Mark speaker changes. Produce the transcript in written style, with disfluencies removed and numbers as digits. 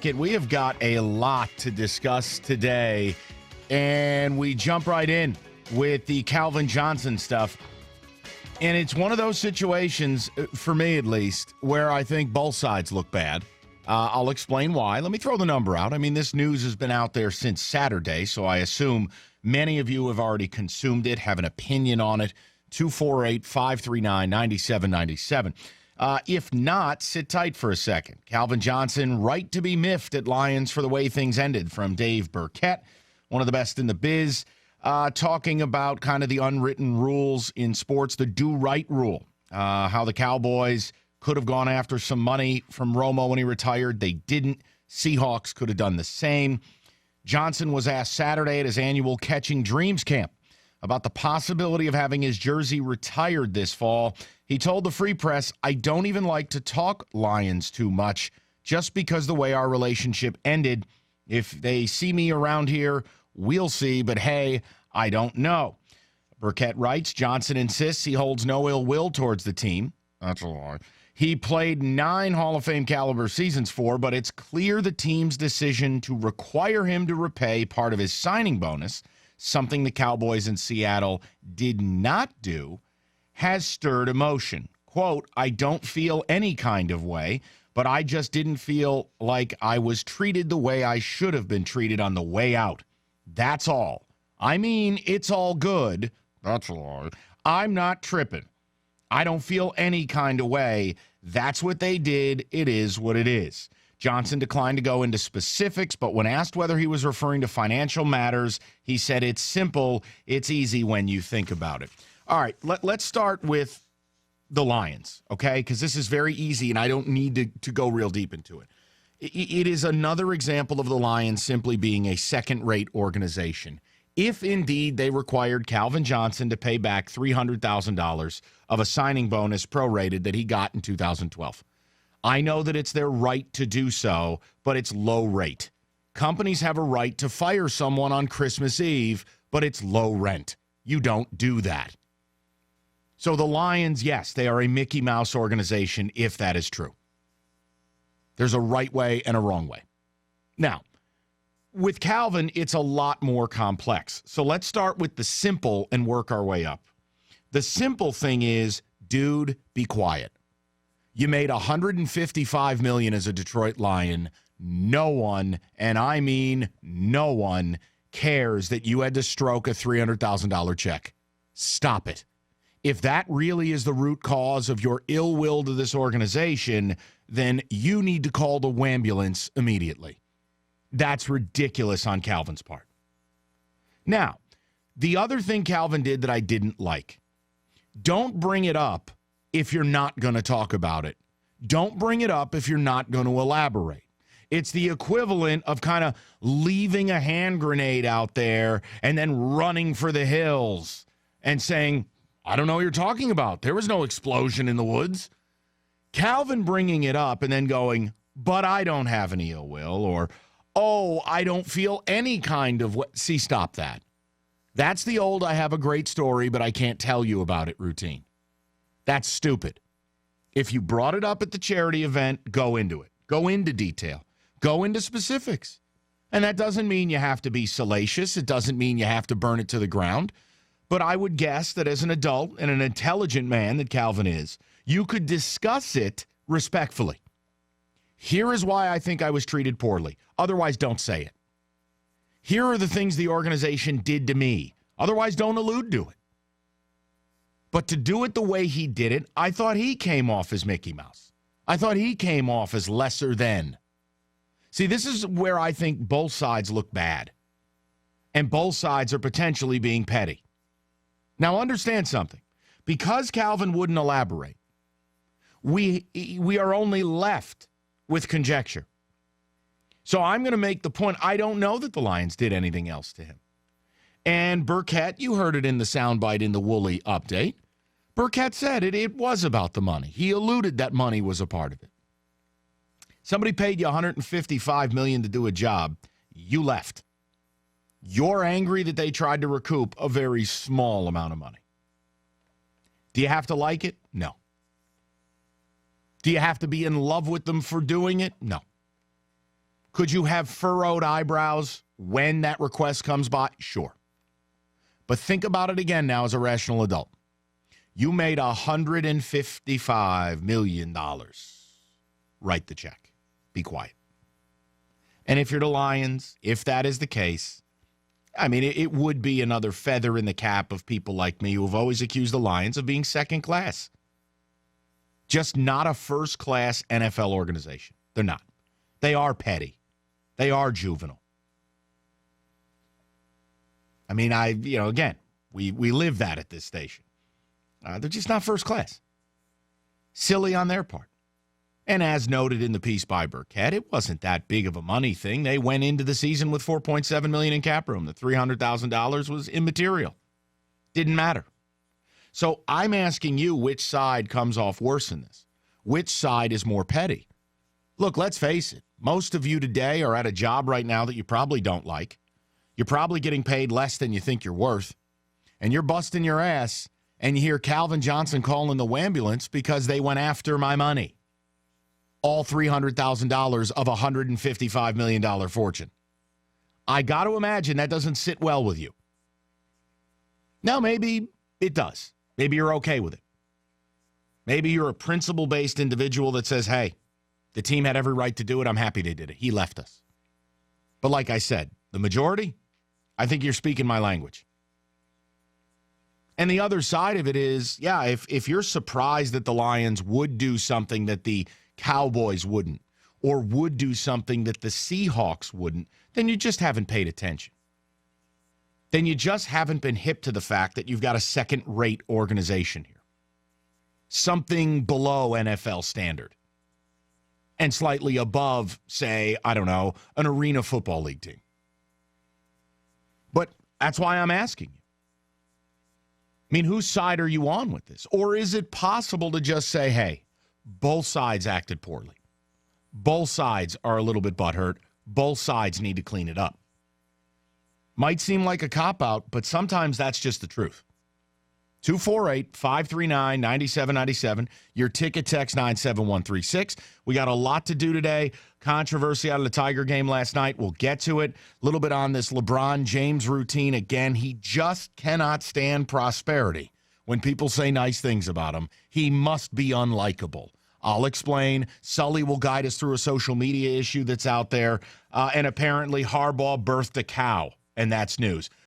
Speaker 1: We have got a lot to discuss today, and we jump right in with the Calvin Johnson stuff. And it's one of those situations, for me at least, where I think both sides look bad. I'll explain why. Let me throw the number out. I mean, this news has been out there since Saturday, so I assume many of you have already consumed it, have an opinion on it. 248-539-9797. If not, sit tight for a second. Calvin Johnson, right to be miffed at Lions for the way things ended, from Dave Burkett, one of the best in the biz, talking about kind of the unwritten rules in sports, the do-right rule, how the Cowboys could have gone after some money from Romo when he retired. They didn't. Seahawks could have done the same. Johnson was asked Saturday at his annual Catching Dreams camp about the possibility of having his jersey retired this fall. He told the Free Press, "I don't even like to talk Lions too much, just because the way our relationship ended. If they see me around here, we'll see, but hey, I don't know." Burkett writes, Johnson insists he holds no ill will towards the team. That's a lie. He played 9 Hall of Fame caliber seasons for, but it's clear the team's decision to require him to repay part of his signing bonus, something the Cowboys in Seattle did not do, has stirred emotion. Quote, "I don't feel any kind of way, but I just didn't feel like I was treated the way I should have been treated on the way out. That's all. I mean, it's all good. That's a lie. I'm not tripping. I don't feel any kind of way. That's what they did. It is what it is." Johnson declined to go into specifics, but when asked whether he was referring to financial matters, he said, "It's simple. It's easy when you think about it." All right, let's start with the Lions, okay? Because this is very easy, and I don't need to go real deep into it. It is another example of the Lions simply being a second-rate organization. If indeed they required Calvin Johnson to pay back $300,000 of a signing bonus prorated that he got in 2012. I know that it's their right to do so, but it's low rate. Companies have a right to fire someone on Christmas Eve, but it's low rent. You don't do that. So the Lions, yes, they are a Mickey Mouse organization, if that is true. There's a right way and a wrong way. Now, with Calvin, it's a lot more complex. So let's start with the simple and work our way up. The simple thing is, dude, be quiet. You made $155 million as a Detroit Lion. No one, and I mean no one, cares that you had to stroke a $300,000 check. Stop it. If that really is the root cause of your ill will to this organization, then you need to call the wambulance immediately. That's ridiculous on Calvin's part. Now, the other thing Calvin did that I didn't like, don't bring it up if you're not going to talk about it. Don't bring it up if you're not going to elaborate. It's the equivalent of kind of leaving a hand grenade out there and then running for the hills and saying, "I don't know what you're talking about. There was no explosion in the woods." Calvin bringing it up and then going, "But I don't have any ill will," or, "Oh, I don't feel any kind of what." See, stop that. That's the old "I have a great story, but I can't tell you about it" routine. That's stupid. If you brought it up at the charity event, go into it. Go into detail. Go into specifics. And that doesn't mean you have to be salacious. It doesn't mean you have to burn it to the ground. But I would guess that as an adult and an intelligent man that Calvin is, you could discuss it respectfully. Here is why I think I was treated poorly. Otherwise, don't say it. Here are the things the organization did to me. Otherwise, don't allude to it. But to do it the way he did it, I thought he came off as Mickey Mouse. I thought he came off as lesser than. See, this is where I think both sides look bad. And both sides are potentially being petty. Now, understand something. Because Calvin wouldn't elaborate, we are only left with conjecture. So I'm going to make the point, I don't know that the Lions did anything else to him. And Burkett, you heard it in the soundbite in the Wooly update. Burkett said it was about the money. He alluded that money was a part of it. Somebody paid you $155 million to do a job. You left. You're angry that they tried to recoup a very small amount of money. Do you have to like it? No. Do you have to be in love with them for doing it? No. Could you have furrowed eyebrows when that request comes by? Sure. But think about it again now as a rational adult. You made $155 million. Write the check. Be quiet. And if you're the Lions, if that is the case, I mean, it would be another feather in the cap of people like me who have always accused the Lions of being second class. Just not a first-class NFL organization. They're not. They are petty. They are juvenile. I mean, again, we live that at this station. They're just not first class. Silly on their part. And as noted in the piece by Burkett, it wasn't that big of a money thing. They went into the season with $4.7 million in cap room. The $300,000 was immaterial. Didn't matter. So I'm asking you which side comes off worse in this. Which side is more petty? Look, let's face it. Most of you today are at a job right now that you probably don't like. You're probably getting paid less than you think you're worth. And you're busting your ass, and you hear Calvin Johnson calling the wambulance because they went after my money. All $300,000 of a $155 million fortune. I got to imagine that doesn't sit well with you. Now, maybe it does. Maybe you're okay with it. Maybe you're a principle-based individual that says, hey, the team had every right to do it. I'm happy they did it. He left us. But like I said, the majority, I think you're speaking my language. And the other side of it is, yeah, if you're surprised that the Lions would do something that the Cowboys wouldn't, or would do something that the Seahawks wouldn't, then you just haven't paid attention. Then you just haven't been hip to the fact that you've got a second-rate organization here. Something below NFL standard. And slightly above, say, I don't know, an Arena Football League team. But that's why I'm asking you. I mean, whose side are you on with this? Or is it possible to just say, hey, both sides acted poorly. Both sides are a little bit butthurt. Both sides need to clean it up. Might seem like a cop-out, but sometimes that's just the truth. 248-539-9797. Your ticket text 97136. We got a lot to do today. Controversy out of the Tiger game last night. We'll get to it. A little bit on this LeBron James routine. Again, he just cannot stand prosperity. When people say nice things about him, he must be unlikable. I'll explain. Sully will guide us through a social media issue that's out there. And apparently Harbaugh birthed a cow, and that's news.